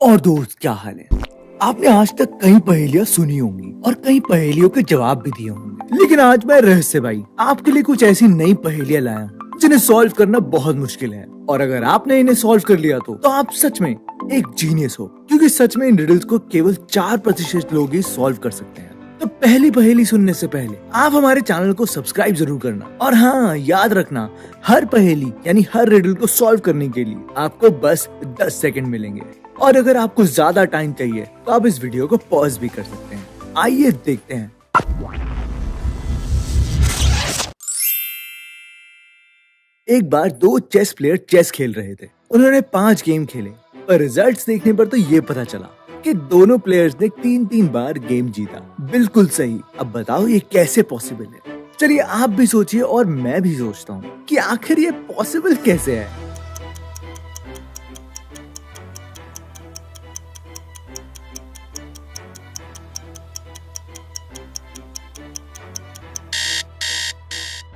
और दोस्त क्या हाल है। आपने आज तक कई पहेलियां सुनी होंगी और कई पहेलियों के जवाब भी दिए होंगे, लेकिन आज मैं रहस्य भाई आपके लिए कुछ ऐसी नई पहेलियां लाया हूं जिन्हें सॉल्व करना बहुत मुश्किल है। और अगर आपने इन्हें सॉल्व कर लिया तो आप सच में एक जीनियस हो, क्योंकि सच में इन रिडल्स को केवल 4% लोग ही सॉल्व कर सकते हैं। तो पहली पहेली सुनने से पहले आप हमारे चैनल को सब्सक्राइब जरूर करना, और हाँ याद रखना, हर पहेली यानी हर रिडल को सॉल्व करने के लिए आपको बस 10 सेकंड मिलेंगे। और अगर आपको ज्यादा टाइम चाहिए तो आप इस वीडियो को पॉज भी कर सकते हैं। आइए देखते हैं। एक बार दो चेस प्लेयर चेस खेल रहे थे। उन्होंने 5 गेम खेले, पर रिजल्ट्स देखने पर तो ये पता चला कि दोनों प्लेयर्स ने 3-3 बार गेम जीता। बिल्कुल सही। अब बताओ ये कैसे पॉसिबल है? चलिए आप भी सोचिए और मैं भी सोचता हूँ कि आखिर ये पॉसिबल कैसे है।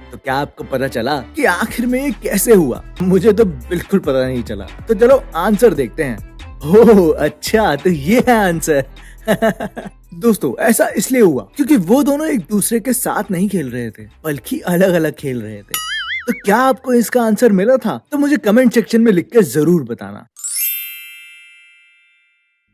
तो क्या आपको पता चला कि आखिर में ये कैसे हुआ? मुझे तो बिल्कुल पता नहीं चला। तो चलो आंसर देखते हैं। ओह अच्छा, तो ये है आंसर। दोस्तों ऐसा इसलिए हुआ क्योंकि वो दोनों एक दूसरे के साथ नहीं खेल रहे थे, बल्कि अलग अलग खेल रहे थे। तो क्या आपको इसका आंसर मिला था? तो मुझे कमेंट सेक्शन में लिख कर जरूर बताना।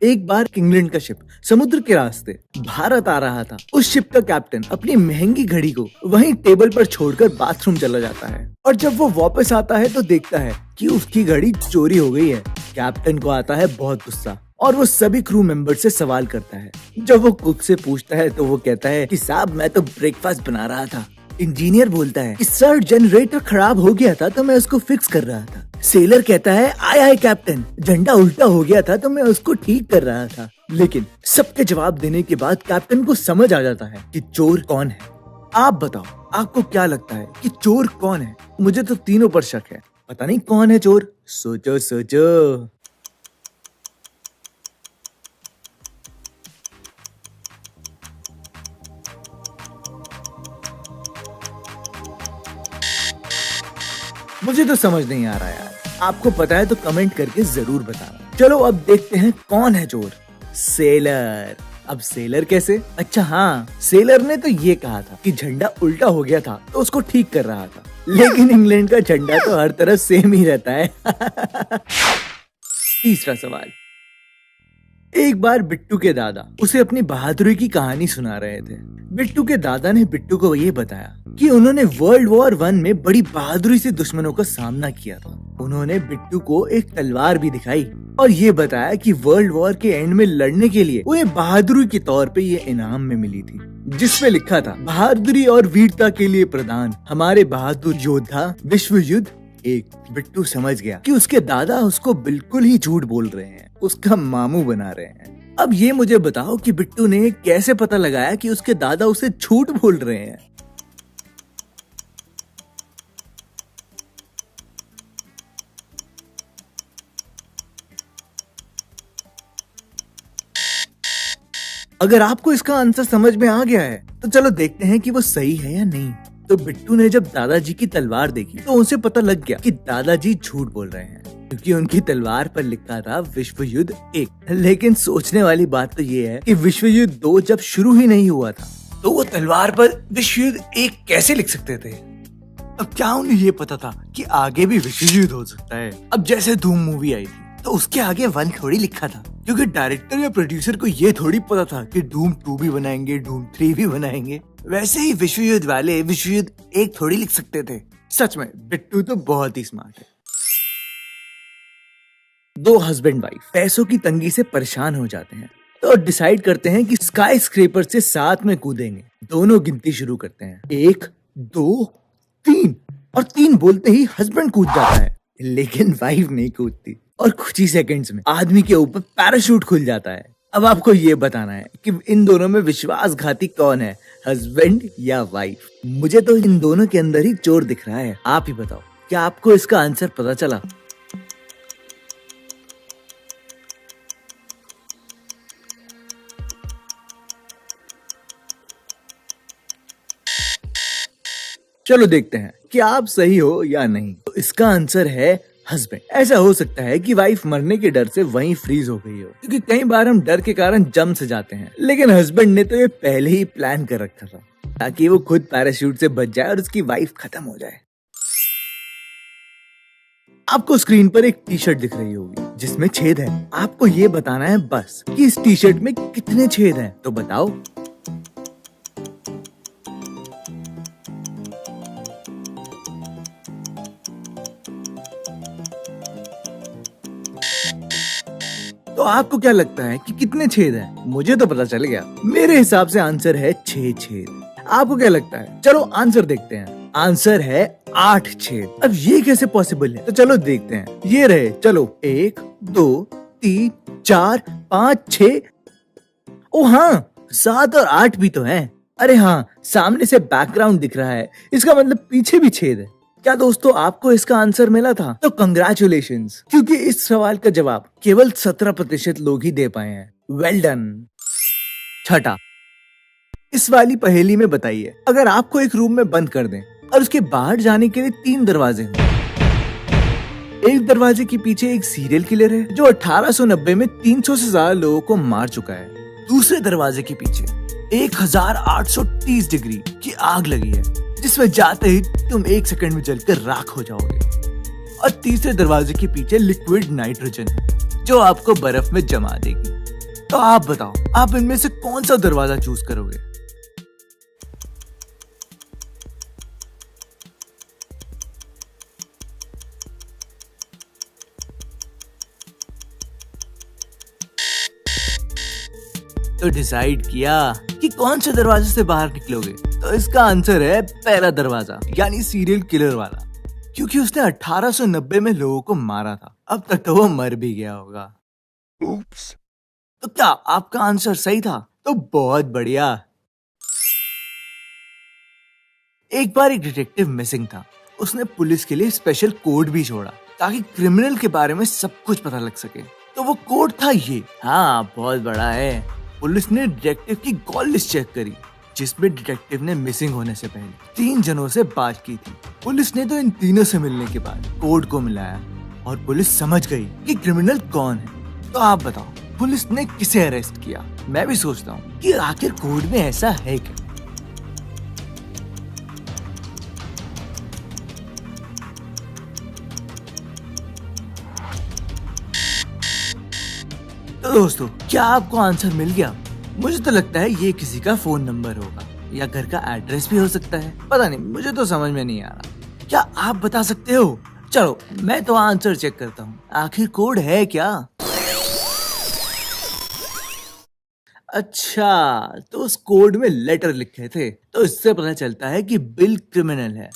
एक बार इंग्लैंड का शिप समुद्र के रास्ते भारत आ रहा था। उस शिप का कैप्टन अपनी महंगी घड़ी को वहीं टेबल पर छोड़कर बाथरूम चला जाता है, और जब वो वापस आता है तो देखता है कि उसकी घड़ी चोरी हो गई है। कैप्टन को आता है बहुत गुस्सा, और वो सभी क्रू मेंबर से सवाल करता है। जब वो कुक से पूछता है तो वो कहता है कि साहब मैं तो ब्रेकफास्ट बना रहा था। इंजीनियर बोलता है कि सर जनरेटर खराब हो गया था तो मैं उसको फिक्स कर रहा था। सेलर कहता है आय आय कैप्टन, झंडा उल्टा हो गया था तो मैं उसको ठीक कर रहा था। लेकिन सबके जवाब देने के बाद कैप्टन को समझ आ जाता है कि चोर कौन है। आप बताओ, आपको क्या लगता है कि चोर कौन है? मुझे तो तीनों पर शक है, पता नहीं कौन है चोर। सोचो सोचो। मुझे तो समझ नहीं आ रहा यार। आपको पता है तो कमेंट करके जरूर बताना। चलो अब देखते हैं कौन है चोर। सेलर। अब सेलर कैसे? अच्छा हाँ, सेलर ने तो ये कहा था कि झंडा उल्टा हो गया था तो उसको ठीक कर रहा था, लेकिन इंग्लैंड का झंडा तो हर तरफ सेम ही रहता है। तीसरा सवाल। एक बार बिट्टू के दादा उसे अपनी बहादुरी की कहानी सुना रहे थे। बिट्टू के दादा ने बिट्टू को ये बताया कि उन्होंने वर्ल्ड वॉर 1 में बड़ी बहादुरी से दुश्मनों का सामना किया था। उन्होंने बिट्टू को एक तलवार भी दिखाई और ये बताया कि वर्ल्ड वॉर के एंड में लड़ने के लिए उन्हें बहादुरी के तौर पे ये इनाम में मिली थी, जिसमें लिखा था बहादुरी और वीरता के लिए प्रदान हमारे बहादुर योद्धा विश्व युद्ध एक। बिट्टू समझ गया कि उसके दादा उसको बिल्कुल ही झूठ बोल रहे हैं, उसका मामू बना रहे हैं। अब ये मुझे बताओ कि बिट्टू ने कैसे पता लगाया कि उसके दादा उसे झूठ बोल रहे हैं? अगर आपको इसका आंसर समझ में आ गया है तो चलो देखते हैं कि वो सही है या नहीं। तो बिट्टू ने जब दादाजी की तलवार देखी तो उसे पता लग गया कि दादाजी झूठ बोल रहे हैं, क्योंकि उनकी तलवार पर लिखा था विश्व युद्ध 1। लेकिन सोचने वाली बात तो ये है कि विश्व युद्ध 2 जब शुरू ही नहीं हुआ था तो वो तलवार पर विश्व युद्ध 1 कैसे लिख सकते थे? अब क्या उन्हें ये पता था कि आगे भी विश्व युद्ध हो सकता है? अब जैसे धूम मूवी आई थी तो उसके आगे 1 थोड़ी लिखा था, क्योंकि डायरेक्टर या प्रोड्यूसर को ये थोड़ी पता था कि धूम 2 भी बनाएंगे, धूम 3 भी बनाएंगे। वैसे ही विश्व युद्ध वाले विश्व युद्ध 1 थोड़ी लिख सकते थे। सच में बिट्टू तो बहुत ही स्मार्ट है। दो हस्बैंड वाइफ पैसों की तंगी से परेशान हो जाते हैं तो डिसाइड करते हैं कि स्काई स्क्रेपर से साथ में कूदेंगे। दोनों गिनती शुरू करते हैं, 1 2 3, और 3 बोलते ही हस्बैंड कूद जाता है, लेकिन वाइफ नहीं कूदती, और कुछ ही सेकंड्स में आदमी के ऊपर पैराशूट खुल जाता है। अब आपको ये बताना है कि इन दोनों में विश्वासघाती कौन है, हस्बैंड या वाइफ? मुझे तो इन दोनों के अंदर ही चोर दिख रहा है। आप ही बताओ, क्या आपको इसका आंसर पता चला? चलो देखते हैं कि आप सही हो या नहीं। तो इसका आंसर है हस्बैंड। ऐसा हो सकता है कि वाइफ मरने के डर से वहीं फ्रीज हो गई हो, क्योंकि कई बार हम डर के कारण जम से जाते हैं, लेकिन हस्बैंड ने तो ये पहले ही प्लान कर रखा था ताकि वो खुद पैराशूट से बच जाए और उसकी वाइफ खत्म हो जाए। आपको स्क्रीन पर एक टी शर्ट दिख रही होगी जिसमें छेद है। आपको ये बताना है बस कि इस टी शर्ट में कितने छेद हैं, तो बताओ। तो आपको क्या लगता है कि कितने छेद हैं? मुझे तो पता चल गया। मेरे हिसाब से आंसर है 6 छेद। आपको क्या लगता है? चलो आंसर देखते हैं। आंसर है 8 छेद। अब ये कैसे पॉसिबल है? तो चलो देखते हैं। ये रहे, चलो 1 2 3 4 5 6। ओ हाँ, 7 और 8 भी तो हैं। अरे हाँ, सामने से बैकग्राउंड दिख रहा है, इसका मतलब पीछे भी छेद है। क्या दोस्तों आपको इसका आंसर मिला था? तो कंग्रेचुलेशंस, क्योंकि इस सवाल का जवाब केवल 17% लोग ही दे पाए हैं। Well done. छठा, इस वाली पहेली में बताइए, अगर आपको एक रूम में बंद कर दें और उसके बाहर जाने के लिए 3 दरवाजे हों। एक दरवाजे के पीछे एक सीरियल किलर है जो 1890 में 300 से ज्यादा लोगों को मार चुका है। दूसरे दरवाजे के पीछे 1830 डिग्री की आग लगी है जिसमें जाते ही तुम 1 सेकंड में जलकर राख हो जाओगे। और तीसरे दरवाजे के पीछे लिक्विड नाइट्रोजन है जो आपको बर्फ में जमा देगी। तो आप बताओ, आप इनमें से कौन सा दरवाजा चूज करोगे? तो डिसाइड किया कि कौन से दरवाजे से बाहर निकलोगे? तो इसका आंसर है पहला दरवाजा, यानी सीरियल किलर वाला, क्योंकि उसने 1890 में लोगों को मारा था। अब तक तो वो मर भी गया होगा। Oops. तो क्या आपका आंसर सही था? तो बहुत बढ़िया। एक बार एक डिटेक्टिव मिसिंग था। उसने पुलिस के लिए स्पेशल कोड भी छोड़ा ताकि क्रिमिनल के बारे में सब कुछ पता लग सके। तो वो कोड था ये। हाँ, बहुत बड़ा है। पुलिस ने डिटेक्टिव की कॉल लिस्ट चेक करी जिसमें डिटेक्टिव ने मिसिंग होने से पहले 3 जनों से बात की थी। पुलिस ने तो इन तीनों से मिलने के बाद कोड को मिलाया और पुलिस समझ गई कि क्रिमिनल कौन है। तो आप बताओ, पुलिस ने किसे अरेस्ट किया? मैं भी सोचता हूँ कि आखिर कोड में ऐसा है क्या। तो दोस्तों, क्या आपको आंसर मिल गया? मुझे तो लगता है ये किसी का फोन नंबर होगा या घर का एड्रेस भी हो सकता है। पता नहीं, मुझे तो समझ में नहीं आ रहा। क्या आप बता सकते हो? चलो मैं तो आंसर चेक करता हूँ, आखिर कोड है क्या? अच्छा, तो उस कोड में लेटर लिखे थे, तो इससे पता चलता है कि बिल क्रिमिनल है।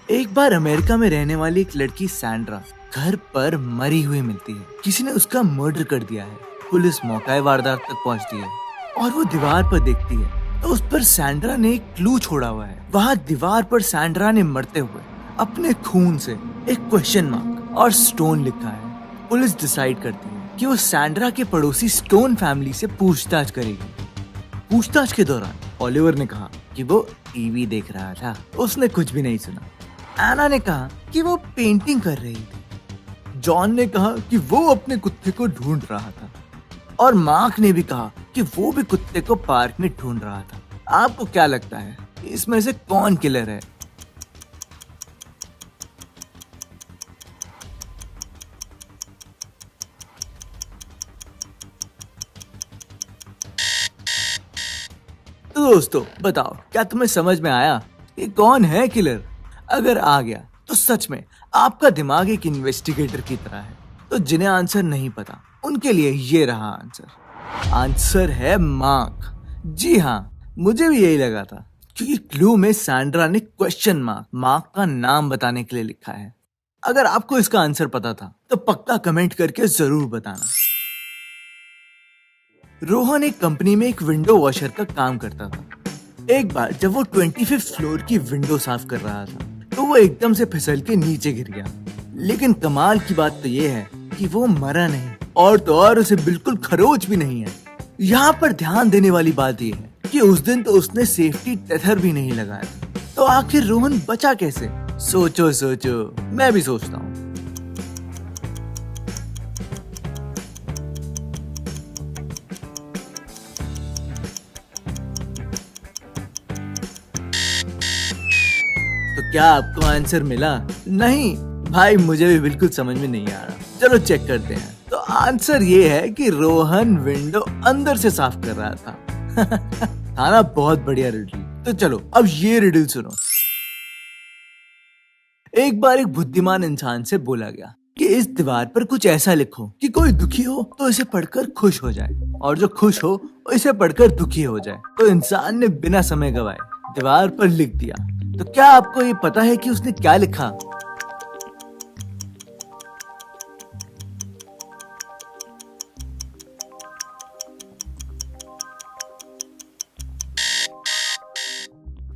एक बार अमेरिका में रहने वाली एक लड़की सैंड्रा घर पर मरी हुई मिलती है। किसी ने उसका मर्डर कर दिया है। पुलिस मौका वारदात तक पहुंचती है और वो दीवार पर देखती है तो उस पर सैंड्रा ने एक क्लू छोड़ा हुआ है। वहाँ दीवार पर सैंड्रा ने मरते हुए अपने खून से एक क्वेश्चन मार्क और स्टोन लिखा है। पुलिस डिसाइड करती है कि वो सैंड्रा के पड़ोसी स्टोन फैमिली से पूछताछ करेगी। पूछताछ के दौरान ओलिवर ने कहा कि वो टीवी देख रहा था, उसने कुछ भी नहीं सुना। एना ने कहा कि वो पेंटिंग कर रही थी। जॉन ने कहा कि वो अपने कुत्ते को ढूंढ रहा था और मार्क ने भी कहा कि वो भी कुत्ते को पार्क में ढूंढ रहा था। आपको क्या लगता है इसमें से कौन किलर है? तो दोस्तों बताओ, क्या तुम्हें समझ में आया कि कौन है किलर? अगर आ गया तो सच में आपका दिमाग एक इन्वेस्टिगेटर की तरह है। तो जिन्हें आंसर नहीं पता उनके लिए ये रहा आंसर। आंसर है मार्क। जी हाँ, मुझे भी यही लगा था, क्योंकि क्लू में सैंड्रा ने क्वेश्चन मार्क का नाम बताने के लिए लिखा है। अगर आपको इसका आंसर पता था तो पक्का कमेंट करके जरूर बताना। रोहन एक कंपनी में एक विंडो वॉशर का काम करता था। एक बार जब वो 25th फ्लोर की विंडो साफ कर रहा था तो वो एकदम से फिसल के नीचे गिर गया। लेकिन कमाल की बात तो ये है कि वो मरा नहीं, और तो और उसे बिल्कुल खरोच भी नहीं है। यहाँ पर ध्यान देने वाली बात ये है कि उस दिन तो उसने सेफ्टी टेथर भी नहीं लगाया। तो आखिर रोहन बचा कैसे? सोचो सोचो, मैं भी सोचता हूँ। तो क्या आपको आंसर मिला? नहीं भाई, मुझे भी बिल्कुल समझ में नहीं आ रहा। चलो चेक करते हैं। तो आंसर ये है कि रोहन विंडो अंदर से साफ कर रहा था। था ना बहुत बढ़िया रिडल। तो चलो अब ये रिडल सुनो। एक बार एक बुद्धिमान इंसान से बोला गया कि इस दीवार पर कुछ ऐसा लिखो कि कोई दुखी हो तो इसे पढ़कर खुश हो जाए, और जो खुश हो इसे पढ़कर दुखी हो जाए। तो इंसान ने बिना समय गवाए दीवार पर लिख दिया। तो क्या आपको ये पता है कि उसने क्या लिखा?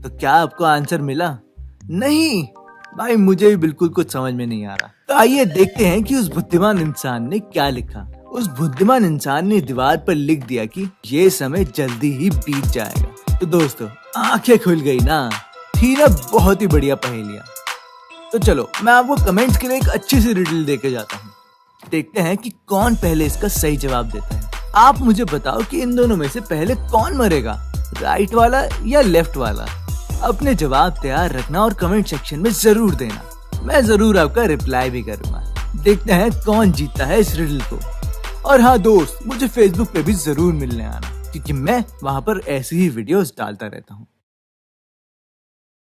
तो क्या आपको आंसर मिला? नहीं भाई, मुझे भी बिल्कुल कुछ समझ में नहीं आ रहा। तो आइए देखते हैं कि उस बुद्धिमान इंसान ने क्या लिखा। उस बुद्धिमान इंसान ने दीवार पर लिख दिया कि ये समय जल्दी ही बीत जाएगा। तो दोस्तों, आंखें खुल गई ना? थी ना बहुत ही बढ़िया पहेलियां। तो चलो मैं आपको कमेंट्स के लिए एक अच्छी सी रिडल देके जाता हूँ। देखते हैं कि कौन पहले इसका सही जवाब देता है। आप मुझे बताओ कि इन दोनों में से पहले कौन मरेगा, राइट वाला या लेफ्ट वाला? अपने जवाब तैयार रखना और कमेंट सेक्शन में जरूर देना। मैं जरूर आपका रिप्लाई भी करूंगा। देखते हैं कौन जीतता है इस रिडल को। और हाँ दोस्त, मुझे फेसबुक पे भी जरूर मिलने आना, क्योंकि मैं वहाँ पर ऐसी ही वीडियोस डालता रहता हूँ।